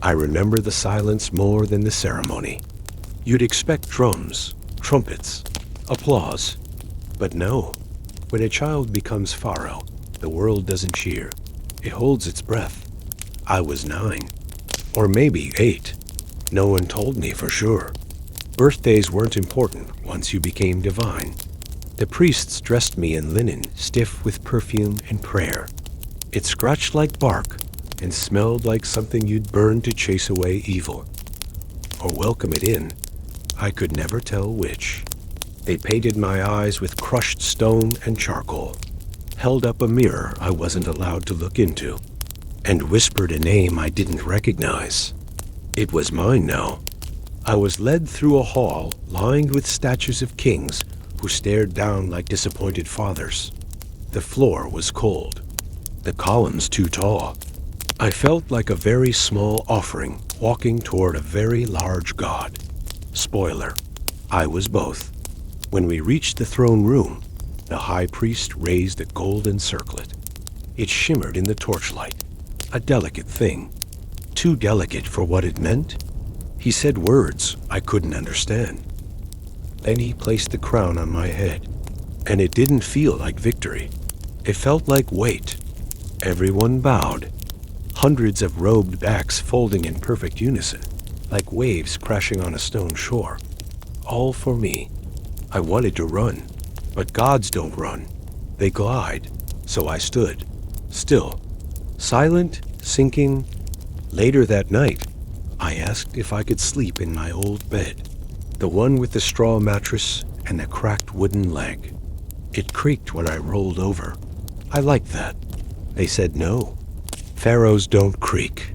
I remember the silence more than the ceremony. You'd expect drums, trumpets, applause. But no, when a child becomes Pharaoh, the world doesn't cheer. It holds its breath. I was 9, or maybe 8. No one told me for sure. Birthdays weren't important once you became divine. The priests dressed me in linen, stiff with perfume and prayer. It scratched like bark and smelled like something you'd burn to chase away evil. Or welcome it in. I could never tell which. They painted my eyes with crushed stone and charcoal, held up a mirror I wasn't allowed to look into, and whispered a name I didn't recognize. It was mine now. I was led through a hall lined with statues of kings who stared down like disappointed fathers. The floor was cold, the columns too tall. I felt like a very small offering walking toward a very large god. Spoiler, I was both. When we reached the throne room, the high priest raised a golden circlet. It shimmered in the torchlight, a delicate thing, too delicate for what it meant. He said words I couldn't understand. Then he placed the crown on my head, and it didn't feel like victory. It felt like weight. Everyone bowed, hundreds of robed backs folding in perfect unison, like waves crashing on a stone shore. All for me. I wanted to run, but gods don't run. They glide. So I stood, still, silent, sinking. Later that night, I asked if I could sleep in my old bed, the one with the straw mattress and the cracked wooden leg. It creaked when I rolled over. I liked that. They said no. Pharaohs don't creak.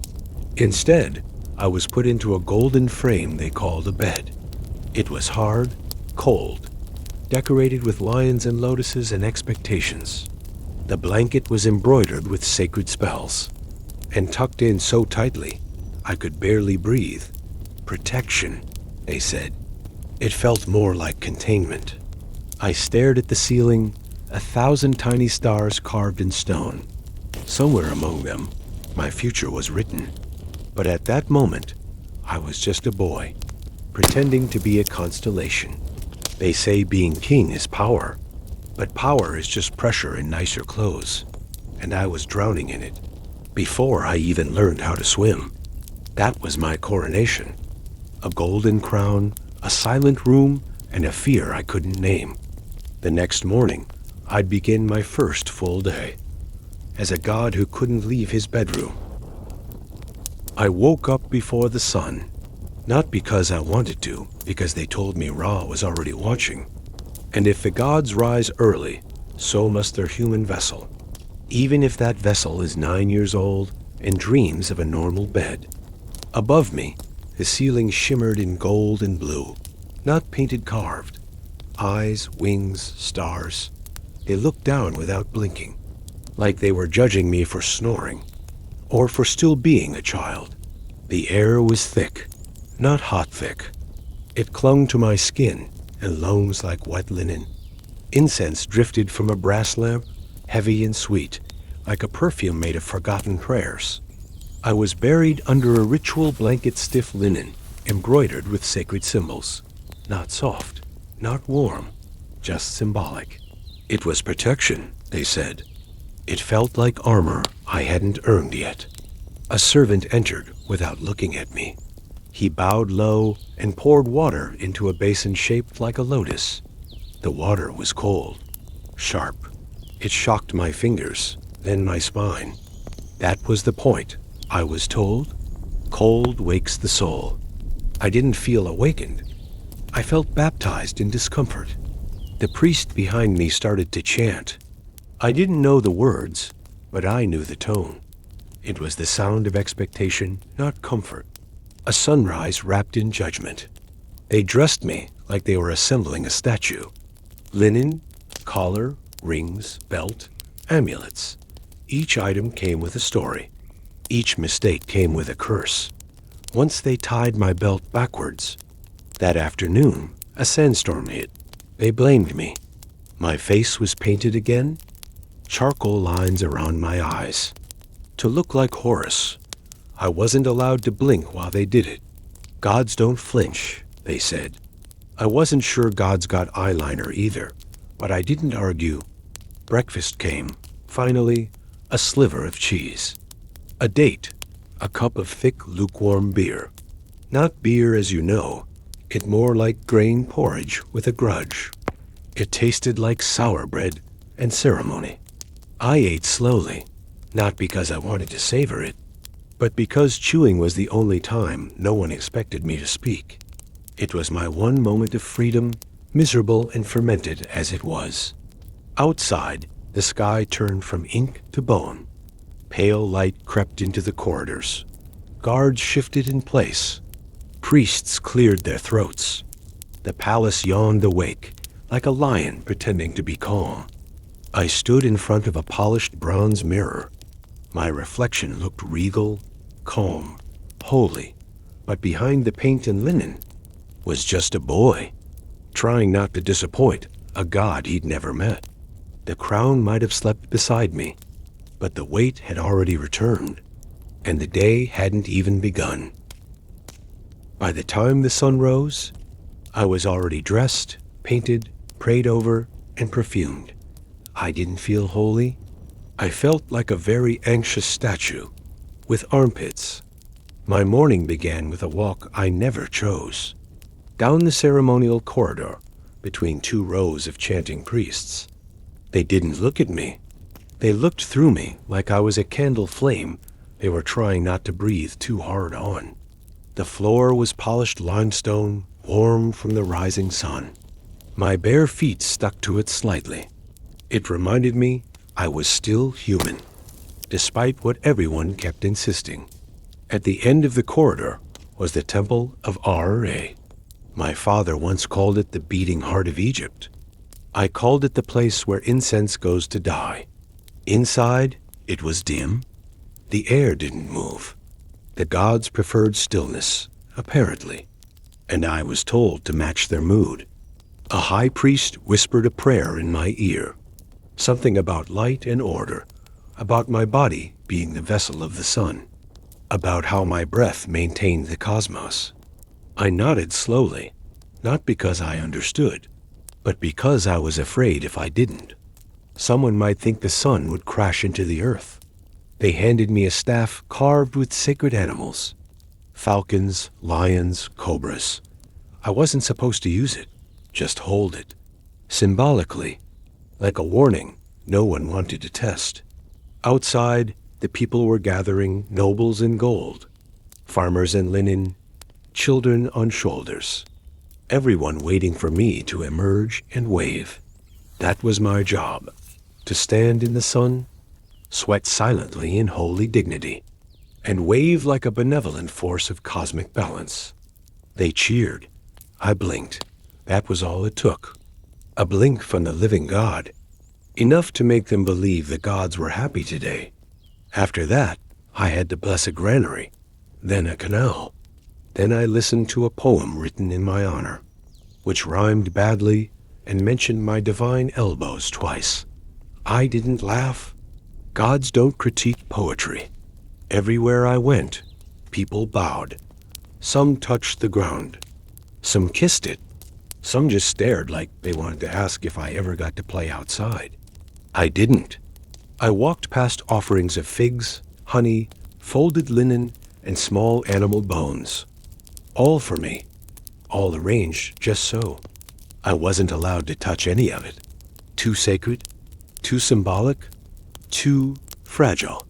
Instead, I was put into a golden frame they called a bed. It was hard, cold, decorated with lions and lotuses and expectations. The blanket was embroidered with sacred spells, and tucked in so tightly I could barely breathe. Protection, they said. It felt more like containment. I stared at the ceiling, 1,000 tiny stars carved in stone. Somewhere among them, my future was written. But at that moment, I was just a boy, pretending to be a constellation. They say being king is power, but power is just pressure in nicer clothes, and I was drowning in it, before I even learned how to swim. That was my coronation. A golden crown, a silent room, and a fear I couldn't name. The next morning, I'd begin my first full day, as a god who couldn't leave his bedroom. I woke up before the sun. Not because I wanted to, because they told me Ra was already watching. And if the gods rise early, so must their human vessel, even if that vessel is 9 years old and dreams of a normal bed. Above me, the ceiling shimmered in gold and blue, not painted carved. Eyes, wings, stars. They looked down without blinking, like they were judging me for snoring, or for still being a child. The air was thick, not hot thick. It clung to my skin and lungs like wet linen. Incense drifted from a brass lamp, heavy and sweet, like a perfume made of forgotten prayers. I was buried under a ritual blanket, stiff linen, embroidered with sacred symbols. Not soft, not warm, just symbolic. It was protection, they said. It felt like armor I hadn't earned yet. A servant entered without looking at me. He bowed low and poured water into a basin shaped like a lotus. The water was cold, sharp. It shocked my fingers, then my spine. That was the point, I was told. Cold wakes the soul. I didn't feel awakened. I felt baptized in discomfort. The priest behind me started to chant. I didn't know the words, but I knew the tone. It was the sound of expectation, not comfort. A sunrise wrapped in judgment. They dressed me like they were assembling a statue. Linen, collar, rings, belt, amulets. Each item came with a story. Each mistake came with a curse. Once they tied my belt backwards. That afternoon, a sandstorm hit. They blamed me. My face was painted again, charcoal lines around my eyes. To look like Horus, I wasn't allowed to blink while they did it. Gods don't flinch, they said. I wasn't sure gods got eyeliner either, but I didn't argue. Breakfast came. Finally, a sliver of cheese. A date. A cup of thick, lukewarm beer. Not beer as you know. It more like grain porridge with a grudge. It tasted like sour bread and ceremony. I ate slowly, not because I wanted to savor it, but because chewing was the only time no one expected me to speak. It was my one moment of freedom, miserable and fermented as it was. Outside, the sky turned from ink to bone. Pale light crept into the corridors. Guards shifted in place. Priests cleared their throats. The palace yawned awake, like a lion pretending to be calm. I stood in front of a polished bronze mirror. My reflection looked regal, calm, holy, but behind the paint and linen was just a boy, trying not to disappoint a god he'd never met. The crown might have slept beside me, but the weight had already returned, and the day hadn't even begun. By the time the sun rose, I was already dressed, painted, prayed over, and perfumed. I didn't feel holy. I felt like a very anxious statue, with armpits. My morning began with a walk I never chose. Down the ceremonial corridor, between two rows of chanting priests. They didn't look at me. They looked through me like I was a candle flame they were trying not to breathe too hard on. The floor was polished limestone, warm from the rising sun. My bare feet stuck to it slightly. It reminded me I was still human, despite what everyone kept insisting. At the end of the corridor was the Temple of Ra. My father once called it the beating heart of Egypt. I called it the place where incense goes to die. Inside, it was dim. The air didn't move. The gods preferred stillness, apparently, and I was told to match their mood. A high priest whispered a prayer in my ear, something about light and order, about my body being the vessel of the sun, about how my breath maintained the cosmos. I nodded slowly, not because I understood, but because I was afraid if I didn't, someone might think the sun would crash into the earth. They handed me a staff carved with sacred animals, falcons, lions, cobras. I wasn't supposed to use it, just hold it, symbolically, like a warning no one wanted to test. Outside, the people were gathering, nobles in gold, farmers in linen, children on shoulders. Everyone waiting for me to emerge and wave. That was my job, to stand in the sun, sweat silently in holy dignity, and wave like a benevolent force of cosmic balance. They cheered. I blinked. That was all it took. A blink from the living God. Enough to make them believe the gods were happy today. After that, I had to bless a granary, then a canal. Then I listened to a poem written in my honor, which rhymed badly and mentioned my divine elbows twice. I didn't laugh. Gods don't critique poetry. Everywhere I went, people bowed. Some touched the ground. Some kissed it. Some just stared like they wanted to ask if I ever got to play outside. I didn't. I walked past offerings of figs, honey, folded linen, and small animal bones. All for me. All arranged just so. I wasn't allowed to touch any of it. Too sacred, too symbolic, too fragile.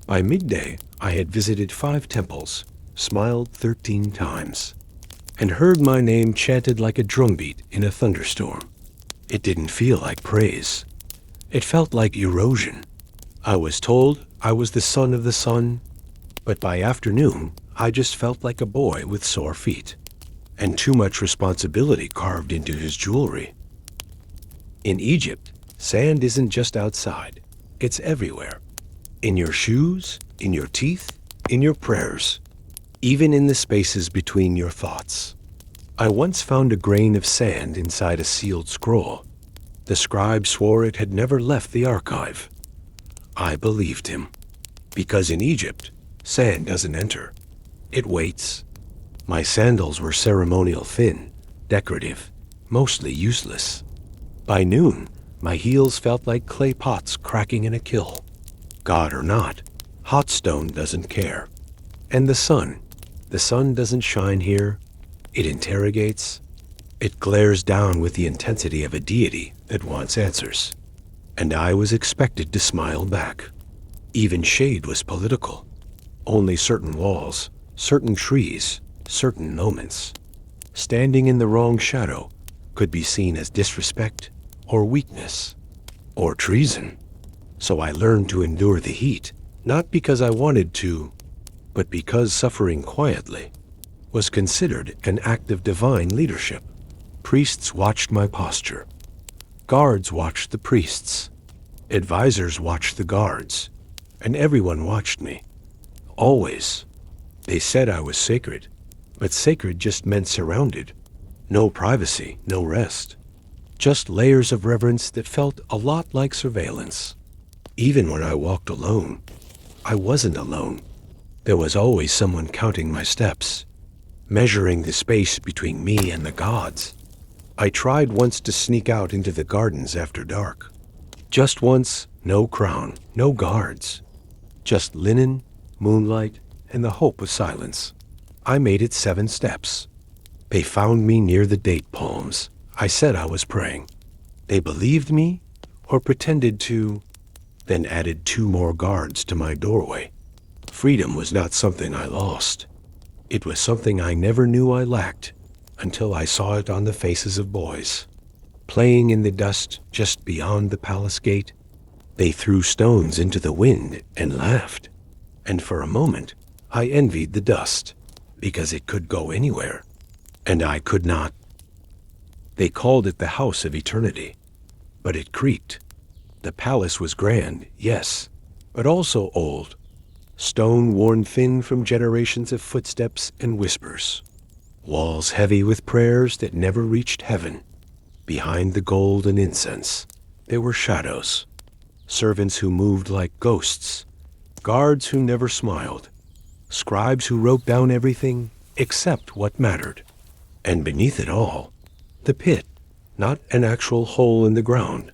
By midday, I had visited 5 temples, smiled 13 times, and heard my name chanted like a drumbeat in a thunderstorm. It didn't feel like praise. It felt like erosion. I was told I was the son of the sun, but by afternoon, I just felt like a boy with sore feet, and too much responsibility carved into his jewelry. In Egypt, sand isn't just outside. It's everywhere. In your shoes, in your teeth, in your prayers, even in the spaces between your thoughts. I once found a grain of sand inside a sealed scroll. The scribe swore it had never left the archive. I believed him, because in Egypt, Sand doesn't enter. It waits. My sandals were ceremonial thin, decorative, mostly useless. By noon, my heels felt like clay pots cracking in a kiln. God or not, hot stone doesn't care. And the sun doesn't shine here. It interrogates. It glares down with the intensity of a deity that wants answers. And I was expected to smile back. Even shade was political. Only certain walls, certain trees, certain moments. Standing in the wrong shadow could be seen as disrespect or weakness or treason. So I learned to endure the heat, not because I wanted to, but because suffering quietly was considered an act of divine leadership. Priests watched my posture. Guards watched the priests. Advisors watched the guards. And everyone watched me. Always. They said I was sacred, but sacred just meant surrounded. No privacy, no rest. Just layers of reverence that felt a lot like surveillance. Even when I walked alone, I wasn't alone. There was always someone counting my steps, measuring the space between me and the gods. I tried once to sneak out into the gardens after dark. Just once, no crown, no guards. Just linen, moonlight, and the hope of silence. I made it 7 steps. They found me near the date palms. I said I was praying. They believed me or pretended to, then added 2 more guards to my doorway. Freedom was not something I lost. It was something I never knew I lacked until I saw it on the faces of boys. Playing in the dust just beyond the palace gate, they threw stones into the wind and laughed. And for a moment, I envied the dust because it could go anywhere, and I could not. They called it the House of Eternity, but it creaked. The palace was grand, yes, but also old. Stone worn thin from generations of footsteps and whispers. Walls heavy with prayers that never reached heaven. Behind the gold and incense, there were shadows. Servants who moved like ghosts. Guards who never smiled. Scribes who wrote down everything except what mattered. And beneath it all, the pit, not an actual hole in the ground.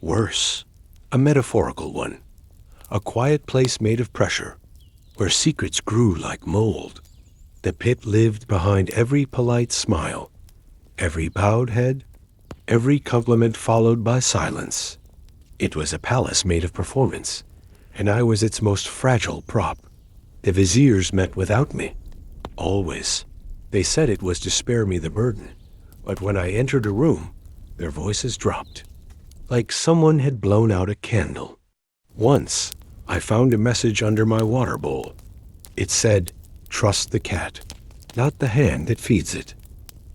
Worse, a metaphorical one. A quiet place made of pressure, where secrets grew like mold. The pit lived behind every polite smile, every bowed head, every compliment followed by silence. It was a palace made of performance, and I was its most fragile prop. The viziers met without me. Always. They said it was to spare me the burden, but when I entered a room, their voices dropped, like someone had blown out a candle. Once, I found a message under my water bowl. It said, "Trust the cat, not the hand that feeds it."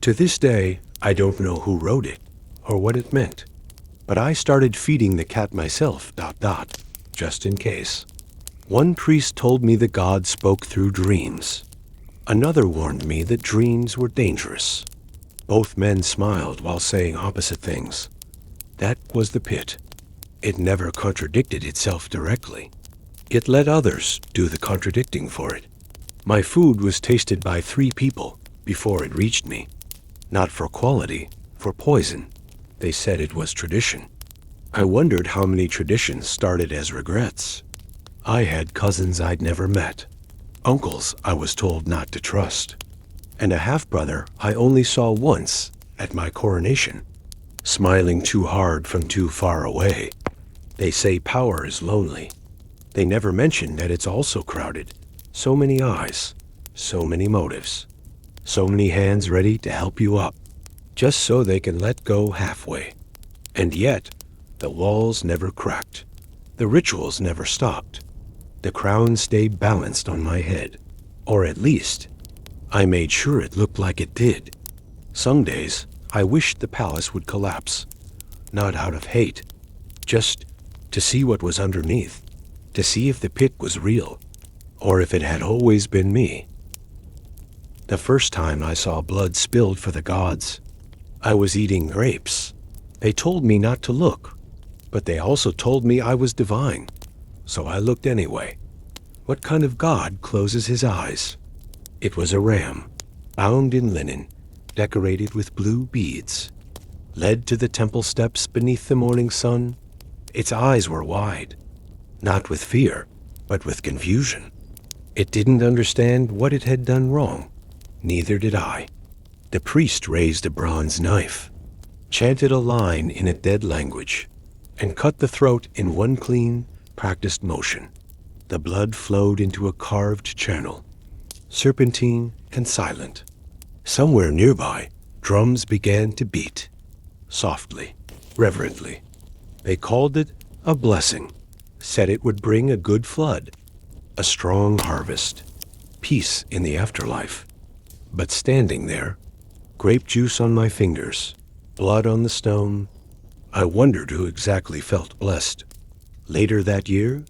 To this day, I don't know who wrote it or what it meant, but I started feeding the cat myself, ... just in case. One priest told me the gods spoke through dreams. Another warned me that dreams were dangerous. Both men smiled while saying opposite things. That was the pit. It never contradicted itself directly. It let others do the contradicting for it. My food was tasted by 3 people before it reached me. Not for quality, for poison. They said it was tradition. I wondered how many traditions started as regrets. I had cousins I'd never met, uncles I was told not to trust, and a half-brother I only saw once at my coronation, smiling too hard from too far away. They say power is lonely. They never mention that it's also crowded. So many eyes, so many motives, so many hands ready to help you up, just so they can let go halfway. And yet, the walls never cracked. The rituals never stopped. The crown stayed balanced on my head, or at least, I made sure it looked like it did. Some days, I wished the palace would collapse, not out of hate, just to see what was underneath, to see if the pit was real, or if it had always been me. The first time I saw blood spilled for the gods, I was eating grapes. They told me not to look, but they also told me I was divine, so I looked anyway. What kind of god closes his eyes? It was a ram, bound in linen, decorated with blue beads. Led to the temple steps beneath the morning sun, its eyes were wide, not with fear, but with confusion. It didn't understand what it had done wrong. Neither did I. The priest raised a bronze knife, chanted a line in a dead language, and cut the throat in one clean, practiced motion. The blood flowed into a carved channel, serpentine and silent. Somewhere nearby, drums began to beat, softly, reverently. They called it a blessing, said it would bring a good flood, a strong harvest, peace in the afterlife. But standing there, grape juice on my fingers, blood on the stone, I wondered who exactly felt blessed. Later that year,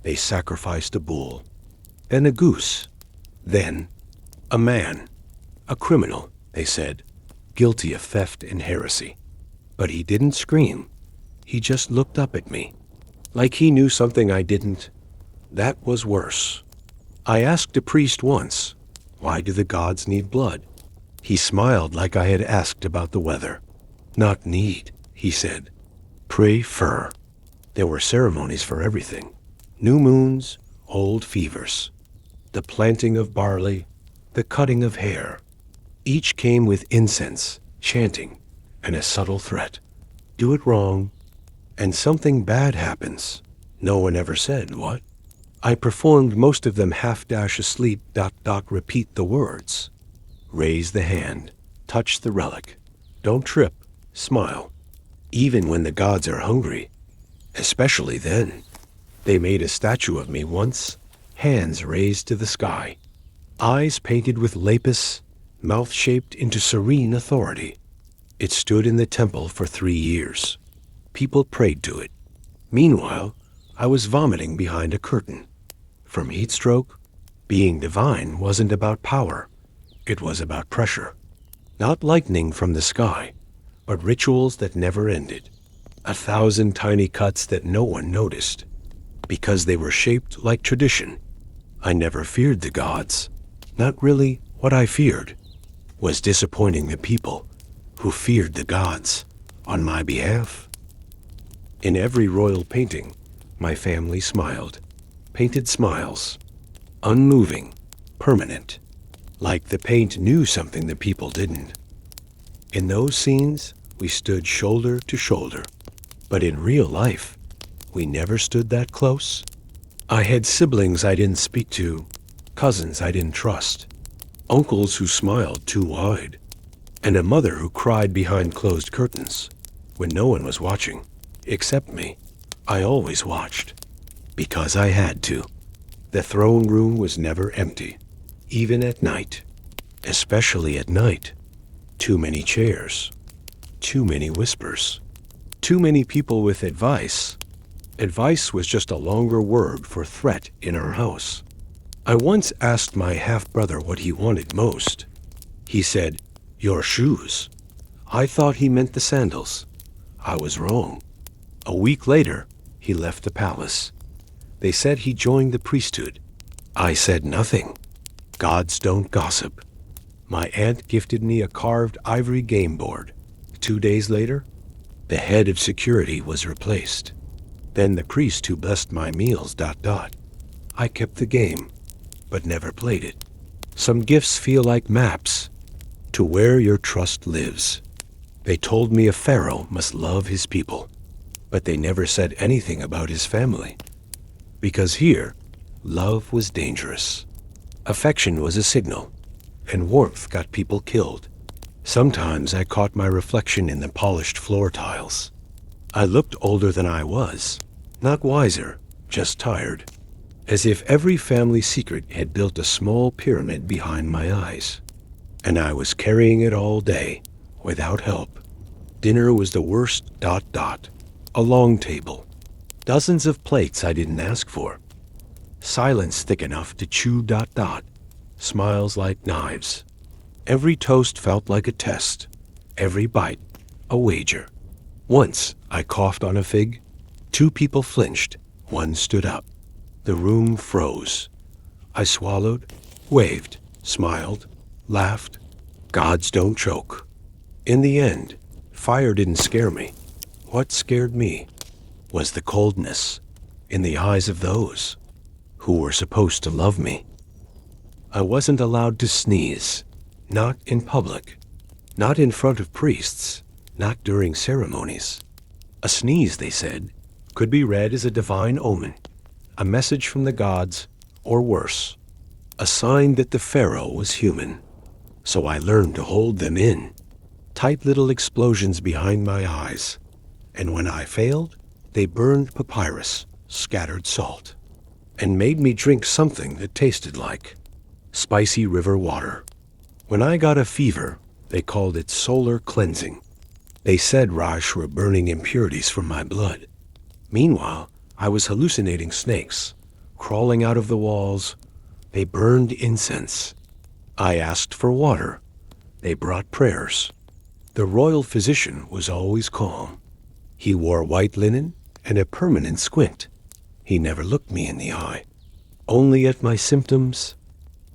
they sacrificed a bull, then a goose, then a man, a criminal, they said, guilty of theft and heresy. But he didn't scream. He just looked up at me, like he knew something I didn't. That was worse. I asked a priest once, why do the gods need blood? He smiled like I had asked about the weather. Not need, he said. Pray fur. There were ceremonies for everything. New moons, old fevers, the planting of barley, the cutting of hair. Each came with incense, chanting, and a subtle threat. Do it wrong, and something bad happens. No one ever said what. I performed most of them half-dash asleep, ... repeat the words. Raise the hand, touch the relic. Don't trip, smile. Even when the gods are hungry, especially then. They made a statue of me once, hands raised to the sky, eyes painted with lapis, mouth shaped into serene authority. It stood in the temple for 3 years. People prayed to it. Meanwhile, I was vomiting behind a curtain. From heat stroke, being divine wasn't about power. It was about pressure. Not lightning from the sky, but rituals that never ended. 1,000 tiny cuts that no one noticed, because they were shaped like tradition. I never feared the gods. Not really what I feared was disappointing the people who feared the gods on my behalf. In every royal painting, my family smiled. Painted smiles. Unmoving, permanent. Like the paint knew something the people didn't. In those scenes, we stood shoulder to shoulder. But in real life, we never stood that close. I had siblings I didn't speak to, cousins I didn't trust, uncles who smiled too wide, and a mother who cried behind closed curtains when no one was watching, except me. I always watched, because I had to. The throne room was never empty, even at night, especially at night. Too many chairs, too many whispers, too many people with advice. Advice was just a longer word for threat in our house. I once asked my half-brother what he wanted most. He said, "Your shoes." I thought he meant the sandals. I was wrong. A week later, he left the palace. They said he joined the priesthood. I said nothing. Gods don't gossip. My aunt gifted me a carved ivory game board. 2 days later, the head of security was replaced. Then the priest who blessed my meals ... I kept the game, but never played it. Some gifts feel like maps to where your trust lives. They told me a pharaoh must love his people, but they never said anything about his family. Because here, love was dangerous. Affection was a signal, and warmth got people killed. Sometimes I caught my reflection in the polished floor tiles. I looked older than I was, not wiser, just tired, as if every family secret had built a small pyramid behind my eyes, and I was carrying it all day, without help. Dinner was the worst ... A long table, dozens of plates I didn't ask for, silence thick enough to chew ... Smiles like knives. Every toast felt like a test, every bite a wager. Once I coughed on a fig. 2 people flinched, 1 stood up. The room froze. I swallowed, waved, smiled, laughed. Gods don't choke. In the end, fire didn't scare me. What scared me was the coldness in the eyes of those who were supposed to love me. I wasn't allowed to sneeze, not in public, not in front of priests, not during ceremonies. A sneeze, they said, could be read as a divine omen, a message from the gods, or worse, a sign that the Pharaoh was human. So I learned to hold them in, tight little explosions behind my eyes. And when I failed, they burned papyrus, scattered salt, and made me drink something that tasted like spicy river water. When I got a fever, they called it solar cleansing. They said Raj were burning impurities from my blood. Meanwhile, I was hallucinating snakes, crawling out of the walls. They burned incense. I asked for water. They brought prayers. The royal physician was always calm. He wore white linen and a permanent squint. He never looked me in the eye, only at my symptoms,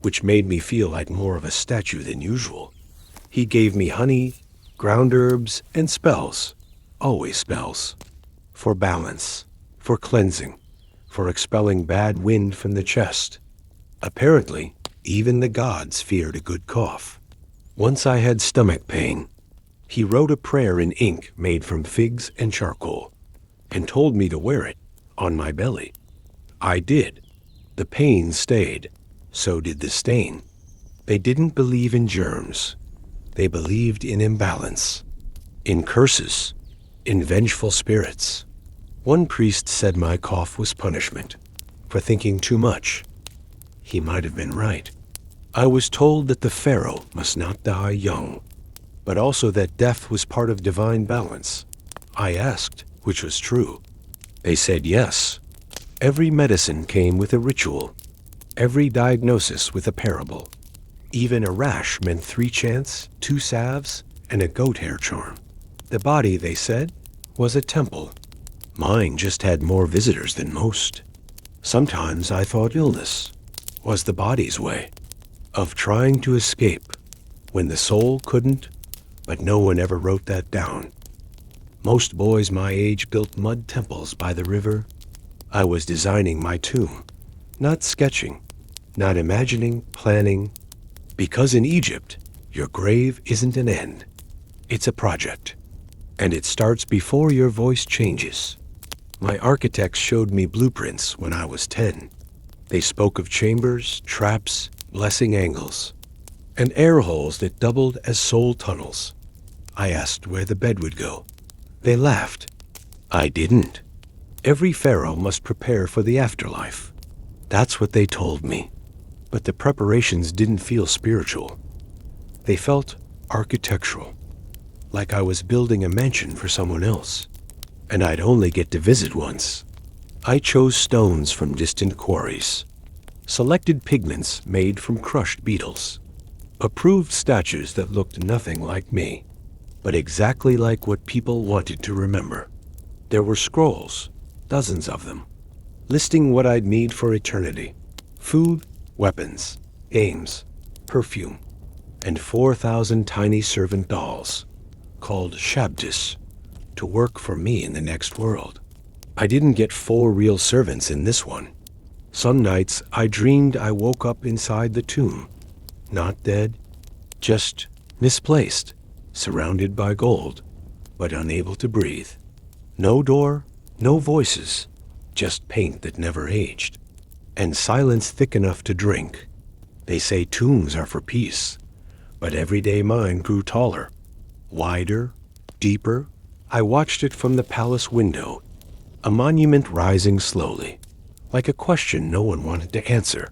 which made me feel like more of a statue than usual. He gave me honey, ground herbs, and spells, always spells, for balance, for cleansing, for expelling bad wind from the chest. Apparently, even the gods feared a good cough. Once I had stomach pain. He wrote a prayer in ink made from figs and charcoal, and told me to wear it on my belly. I did. The pain stayed. So did the stain. They didn't believe in germs. They believed in imbalance, in curses, in vengeful spirits. One priest said my cough was punishment for thinking too much. He might have been right. I was told that the Pharaoh must not die young, but also that death was part of divine balance. I asked which was true. They said yes. Every medicine came with a ritual, every diagnosis with a parable. Even a rash meant 3 chants, 2 salves, and a goat hair charm. The body, they said, was a temple. Mine just had more visitors than most. Sometimes I thought illness was the body's way of trying to escape when the soul couldn't, but no one ever wrote that down. Most boys my age built mud temples by the river. I was designing my tomb, not sketching, not imagining, planning, because in Egypt, your grave isn't an end. It's a project, and it starts before your voice changes. My architects showed me blueprints when I was 10. They spoke of chambers, traps, blessing angles, and air holes that doubled as soul tunnels. I asked where the bed would go. They laughed. I didn't. Every pharaoh must prepare for the afterlife. That's what they told me. But the preparations didn't feel spiritual. They felt architectural, like I was building a mansion for someone else, and I'd only get to visit once. I chose stones from distant quarries, selected pigments made from crushed beetles, approved statues that looked nothing like me, but exactly like what people wanted to remember. There were scrolls, dozens of them, listing what I'd need for eternity: food, weapons, games, perfume, and 4,000 tiny servant dolls, called Shabtis, to work for me in the next world. I didn't get 4 real servants in this one. Some nights I dreamed I woke up inside the tomb, not dead, just misplaced, surrounded by gold, but unable to breathe. No door, no voices, just paint that never aged, and silence thick enough to drink. They say tombs are for peace, but every day mine grew taller, wider, deeper. I watched it from the palace window, a monument rising slowly, like a question no one wanted to answer.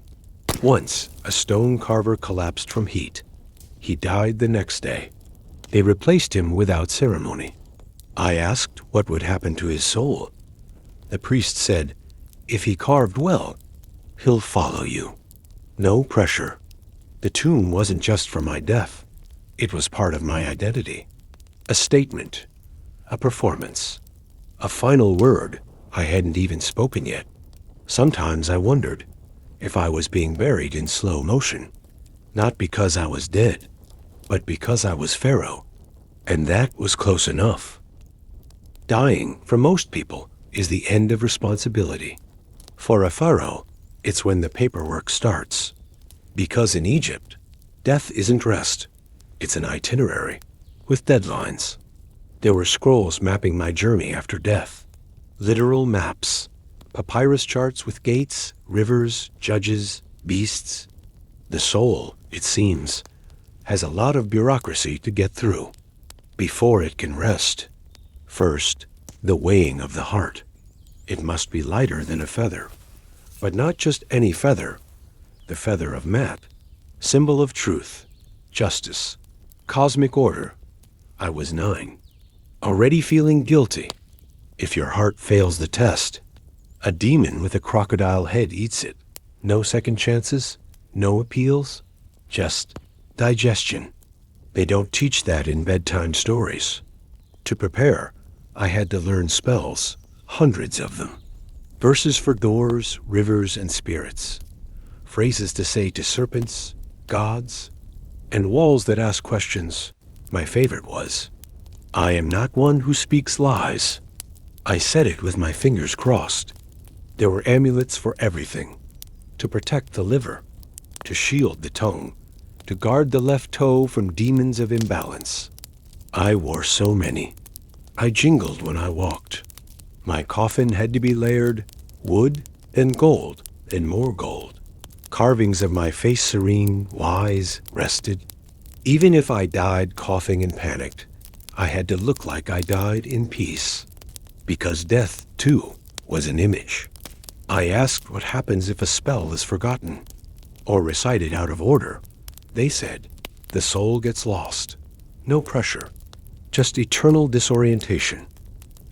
Once, a stone carver collapsed from heat. He died the next day. They replaced him without ceremony. I asked what would happen to his soul. The priest said, if he carved well, he'll follow you. No pressure. The tomb wasn't just for my death. It was part of my identity. A statement, a performance, a final word I hadn't even spoken yet. Sometimes I wondered, if I was being buried in slow motion, not because I was dead, but because I was Pharaoh, and that was close enough. Dying, for most people, is the end of responsibility. For a pharaoh, it's when the paperwork starts. Because in Egypt, death isn't rest, it's an itinerary, with deadlines. There were scrolls mapping my journey after death. Literal maps, papyrus charts with gates, rivers, judges, beasts. The soul, it seems, has a lot of bureaucracy to get through before it can rest. First, the weighing of the heart. It must be lighter than a feather, but not just any feather, the feather of Mat, symbol of truth, justice, cosmic order. I was 9, already feeling guilty. If your heart fails the test, a demon with a crocodile head eats it. No second chances, no appeals, just digestion. They don't teach that in bedtime stories. To prepare, I had to learn spells, hundreds of them. Verses for doors, rivers, and spirits. Phrases to say to serpents, gods, and walls that ask questions. My favorite was, I am not one who speaks lies. I said it with my fingers crossed. There were amulets for everything. To protect the liver, to shield the tongue, to guard the left toe from demons of imbalance. I wore so many. I jingled when I walked. My coffin had to be layered, wood, then gold, then more gold. Carvings of my face serene, wise, rested. Even if I died coughing and panicked, I had to look like I died in peace. Because death, too, was an image. I asked what happens if a spell is forgotten or recited out of order. They said, the soul gets lost. No pressure, just eternal disorientation.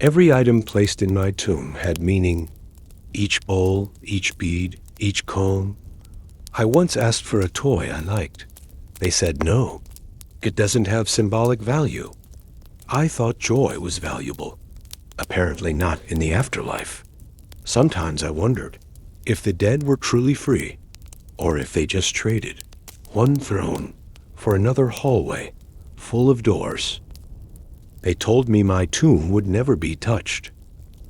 Every item placed in my tomb had meaning. Each bowl, each bead, each comb. I once asked for a toy I liked. They said no, it doesn't have symbolic value. I thought joy was valuable. Apparently not in the afterlife. Sometimes I wondered if the dead were truly free, or if they just traded one throne for another hallway full of doors. They told me my tomb would never be touched,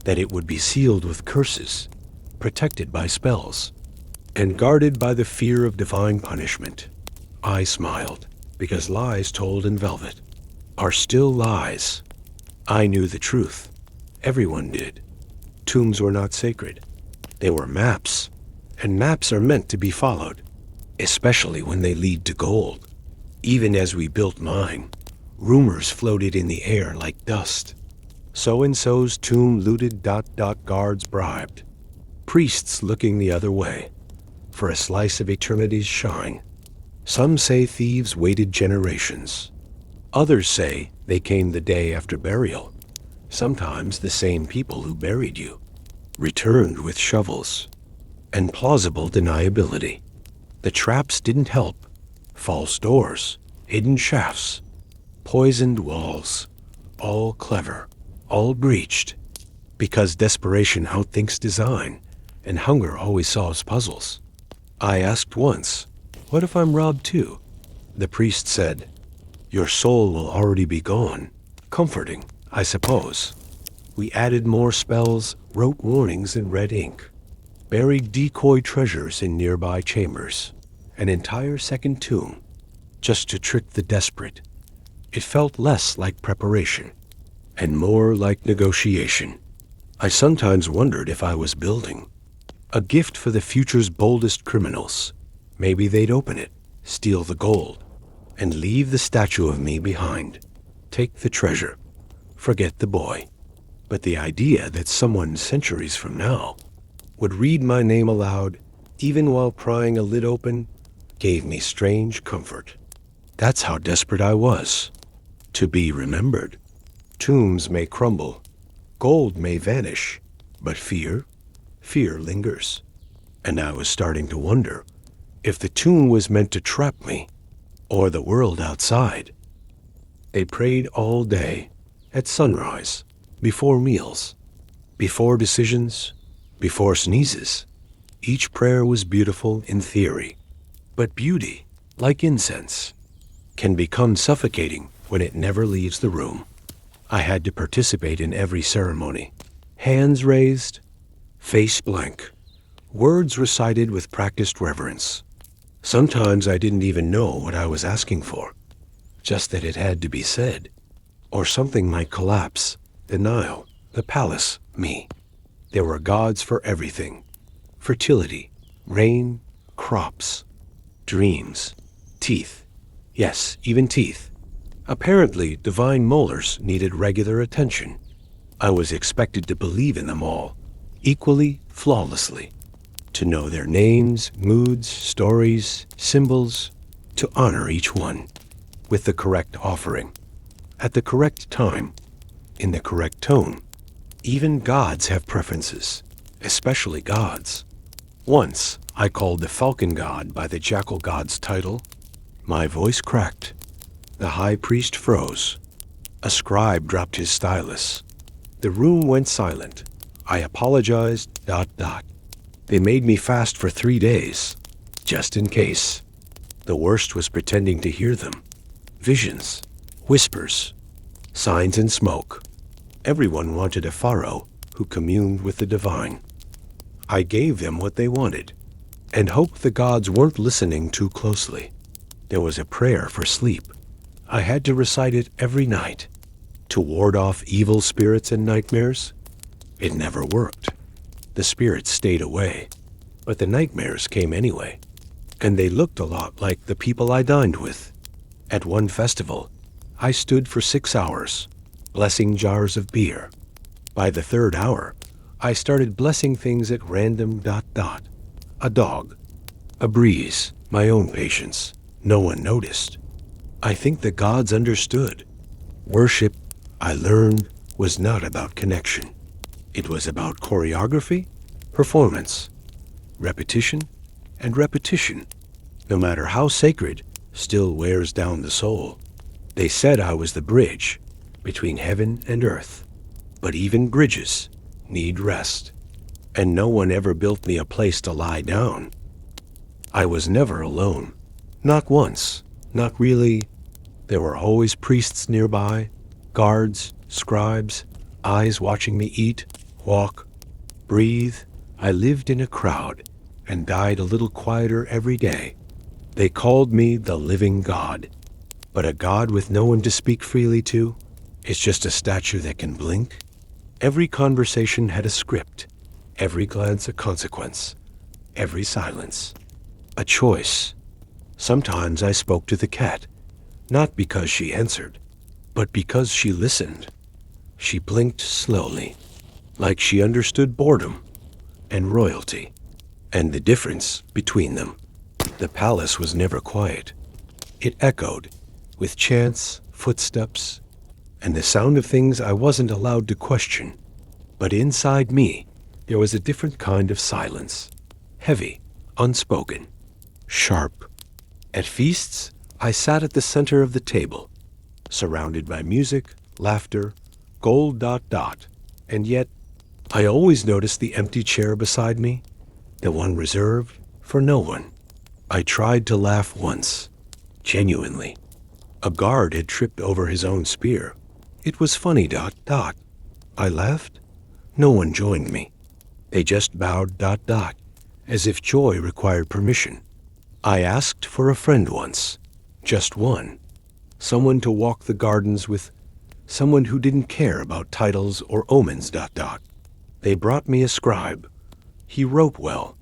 that it would be sealed with curses, protected by spells, and guarded by the fear of divine punishment. I smiled, because lies told in velvet are still lies. I knew the truth. Everyone did. Tombs were not sacred. They were maps, and maps are meant to be followed, especially when they lead to gold. Even as we built mine, rumors floated in the air like dust. So-and-so's tomb looted ... guards bribed. Priests looking the other way, for a slice of eternity's shine. Some say thieves waited generations. Others say they came the day after burial. Sometimes the same people who buried you returned with shovels and plausible deniability. The traps didn't help. False doors, hidden shafts, poisoned walls, all clever, all breached, because desperation outthinks design, and hunger always solves puzzles. I asked once, what if I'm robbed too? The priest said, your soul will already be gone. Comforting, I suppose. We added more spells, wrote warnings in red ink, buried decoy treasures in nearby chambers, an entire second tomb, just to trick the desperate. It felt less like preparation and more like negotiation. I sometimes wondered if I was building a gift for the future's boldest criminals. Maybe they'd open it, steal the gold, and leave the statue of me behind. Take the treasure, forget the boy. But the idea that someone centuries from now would read my name aloud, even while prying a lid open, gave me strange comfort. That's how desperate I was. To be remembered. Tombs may crumble, gold may vanish, but fear lingers. And I was starting to wonder if the tomb was meant to trap me, or the world outside. They prayed all day, at sunrise, before meals, before decisions, before sneezes. Each prayer was beautiful in theory, but beauty, like incense, can become suffocating when it never leaves the room. I had to participate in every ceremony. Hands raised, face blank, words recited with practiced reverence. Sometimes I didn't even know what I was asking for, just that it had to be said, or something might collapse. The Nile, the palace, me. There were gods for everything. Fertility, rain, crops, dreams, teeth. Yes, even teeth. Apparently, divine molars needed regular attention. I was expected to believe in them all, equally, flawlessly. To know their names, moods, stories, symbols, to honor each one with the correct offering, at the correct time, in the correct tone. Even gods have preferences, especially gods. Once, I called the falcon god by the jackal god's title. My voice cracked. The high priest froze. A scribe dropped his stylus. The room went silent. I apologized, ... They made me fast for 3 days, just in case. The worst was pretending to hear them. Visions, whispers, signs in smoke. Everyone wanted a pharaoh who communed with the divine. I gave them what they wanted, and hoped the gods weren't listening too closely. There was a prayer for sleep. I had to recite it every night to ward off evil spirits and nightmares. It never worked. The spirits stayed away, but the nightmares came anyway, and they looked a lot like the people I dined with. At one festival, I stood for 6 hours, blessing jars of beer. By the 3rd hour, I started blessing things at random ... A dog, a breeze, my own patience. No one noticed. I think the gods understood. Worship, I learned, was not about connection. It was about choreography, performance, repetition, and repetition. No matter how sacred, still wears down the soul. They said I was the bridge between heaven and earth. But even bridges need rest. And no one ever built me a place to lie down. I was never alone. Not once. Not really. There were always priests nearby, guards, scribes, eyes watching me eat, walk, breathe. I lived in a crowd and died a little quieter every day. They called me the living God. But a God with no one to speak freely to is just a statue that can blink. Every conversation had a script, every glance a consequence, every silence a choice. Sometimes I spoke to the cat, not because she answered, but because she listened. She blinked slowly, like she understood boredom and royalty, and the difference between them. The palace was never quiet. It echoed with chants, footsteps, and the sound of things I wasn't allowed to question. But inside me, there was a different kind of silence, heavy, unspoken, sharp. At feasts, I sat at the center of the table, surrounded by music, laughter, gold ... And yet, I always noticed the empty chair beside me, the one reserved for no one. I tried to laugh once, genuinely. A guard had tripped over his own spear. It was funny ... I laughed. No one joined me. They just bowed ... as if joy required permission. I asked for a friend once, just one. Someone to walk the gardens with, someone who didn't care about titles or omens ... They brought me a scribe. He wrote well,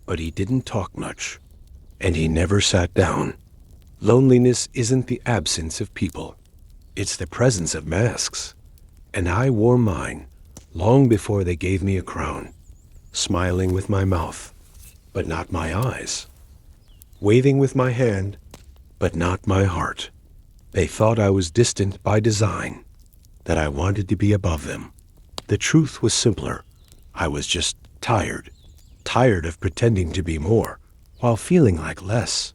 but he didn't talk much. And he never sat down. Loneliness isn't the absence of people. It's the presence of masks. And I wore mine long before they gave me a crown, smiling with my mouth, but not my eyes, waving with my hand, but not my heart. They thought I was distant by design, that I wanted to be above them. The truth was simpler. I was just tired of pretending to be more, while feeling like less.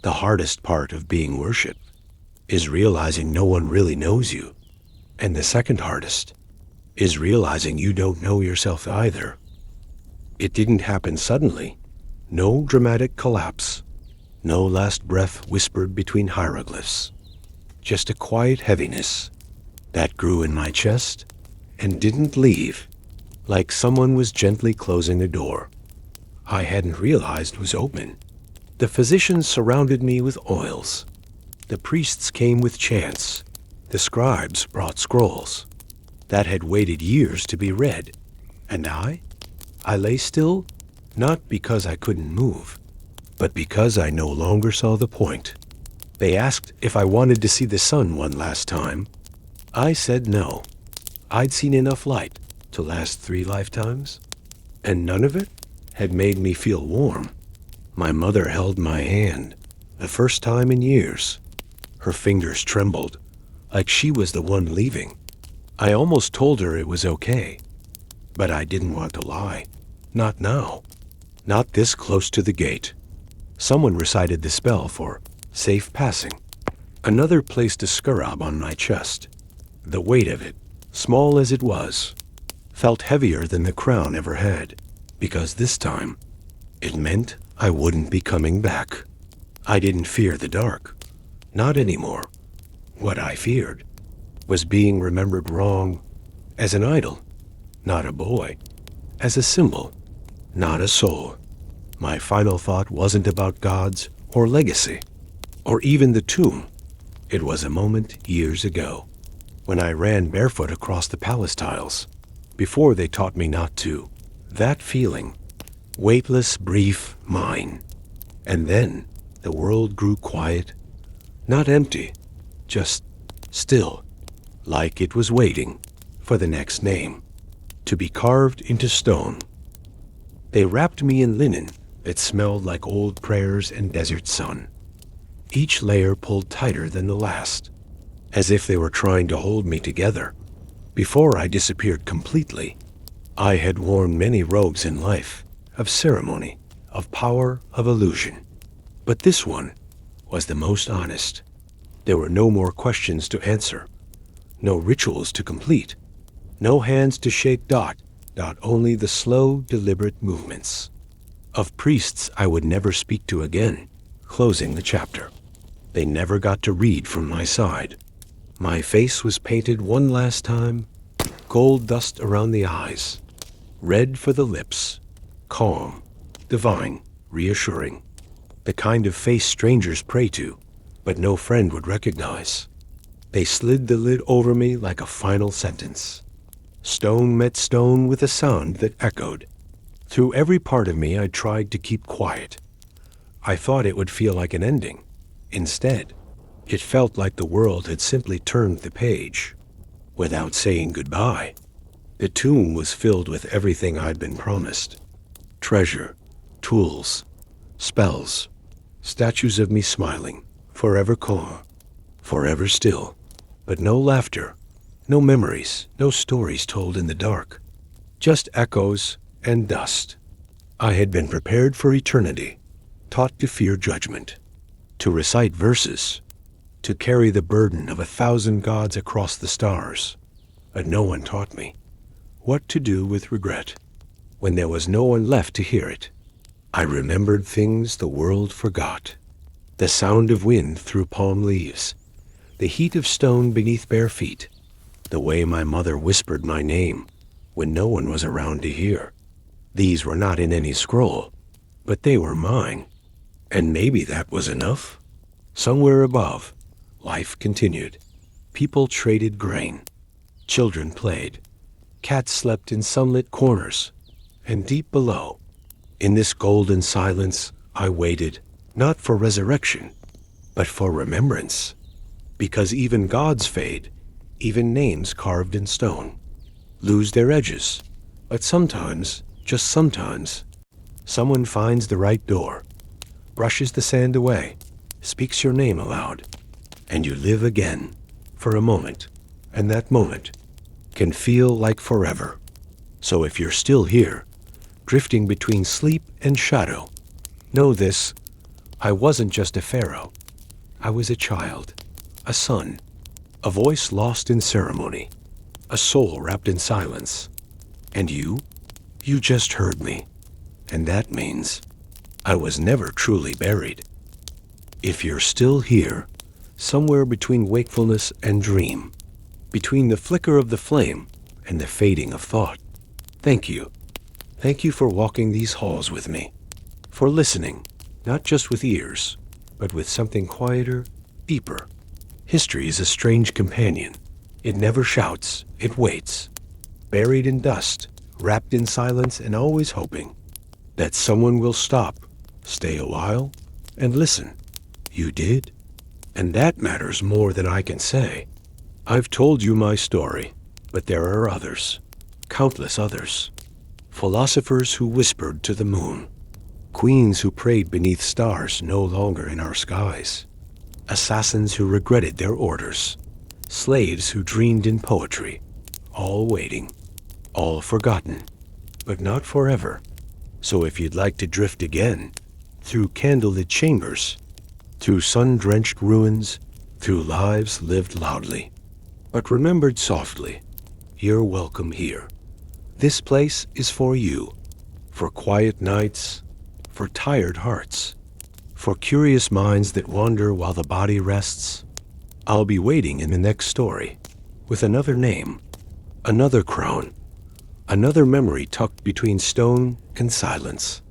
The hardest part of being worshipped is realizing no one really knows you. And the second hardest is realizing you don't know yourself either. It didn't happen suddenly. No dramatic collapse. No last breath whispered between hieroglyphs. Just a quiet heaviness that grew in my chest and didn't leave, like someone was gently closing a door I hadn't realized was open. The physicians surrounded me with oils. The priests came with chants. The scribes brought scrolls that had waited years to be read. And I lay still, not because I couldn't move, but because I no longer saw the point. They asked if I wanted to see the sun one last time. I said no. I'd seen enough light to last 3 lifetimes, and none of it had made me feel warm. My mother held my hand, the first time in years. Her fingers trembled, like she was the one leaving. I almost told her it was okay, but I didn't want to lie. Not now. Not this close to the gate. Someone recited the spell for safe passing. Another placed a scarab on my chest. The weight of it, small as it was, felt heavier than the crown ever had, because this time it meant I wouldn't be coming back. I didn't fear the dark. Not anymore. What I feared was being remembered wrong as an idol, not a boy, as a symbol, not a soul. My final thought wasn't about gods or legacy, or even the tomb. It was a moment years ago, when I ran barefoot across the palace tiles, before they taught me not to. That feeling, weightless, brief, mine. And then the world grew quiet, not empty, just still, like it was waiting for the next name to be carved into stone. They wrapped me in linen that smelled like old prayers and desert sun. Each layer pulled tighter than the last, as if they were trying to hold me together. Before I disappeared completely, I had worn many robes in life, of ceremony, of power, of illusion. But this one was the most honest. There were no more questions to answer, no rituals to complete, no hands to shake dot, only the slow, deliberate movements of priests I would never speak to again, closing the chapter. They never got to read from my side. My face was painted one last time, gold dust around the eyes, red for the lips, calm, divine, reassuring, the kind of face strangers pray to, but no friend would recognize. They slid the lid over me like a final sentence. Stone met stone with a sound that echoed. Through every part of me I tried to keep quiet. I thought it would feel like an ending. Instead, it felt like the world had simply turned the page, without saying goodbye. The tomb was filled with everything I'd been promised. Treasure, tools, spells, statues of me smiling, forever calm, forever still. But no laughter, no memories, no stories told in the dark. Just echoes and dust. I had been prepared for eternity, taught to fear judgment, to recite verses, to carry the burden of 1,000 gods across the stars. But no one taught me what to do with regret when there was no one left to hear it. I remembered things the world forgot. The sound of wind through palm leaves, the heat of stone beneath bare feet, the way my mother whispered my name when no one was around to hear. These were not in any scroll, but they were mine. And maybe that was enough. Somewhere above, life continued. People traded grain. Children played. Cats slept in sunlit corners. And deep below, in this golden silence, I waited, not for resurrection, but for remembrance. Because even gods fade, even names carved in stone lose their edges. But sometimes, just sometimes, someone finds the right door, brushes the sand away, speaks your name aloud, and you live again for a moment, and that moment can feel like forever. So if you're still here, drifting between sleep and shadow, know this: I wasn't just a pharaoh. I was a child, a son, a voice lost in ceremony, a soul wrapped in silence. And you just heard me. And that means I was never truly buried. If you're still here, somewhere between wakefulness and dream, between the flicker of the flame and the fading of thought, thank you. Thank you for walking these halls with me, for listening, not just with ears, but with something quieter, deeper. History is a strange companion. It never shouts, it waits, buried in dust, wrapped in silence, and always hoping that someone will stop, stay a while, and listen. You did? And that matters more than I can say. I've told you my story, but there are others, countless others. Philosophers who whispered to the moon, queens who prayed beneath stars no longer in our skies, assassins who regretted their orders, slaves who dreamed in poetry, all waiting, all forgotten, but not forever. So if you'd like to drift again, through candlelit chambers, through sun-drenched ruins, through lives lived loudly, but remembered softly, you're welcome here. This place is for you, for quiet nights, for tired hearts, for curious minds that wander while the body rests. I'll be waiting in the next story, with another name, another crown, another memory tucked between stone and silence.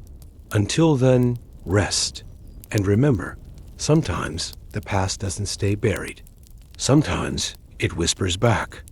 Until then, rest, and remember, sometimes the past doesn't stay buried. Sometimes it whispers back.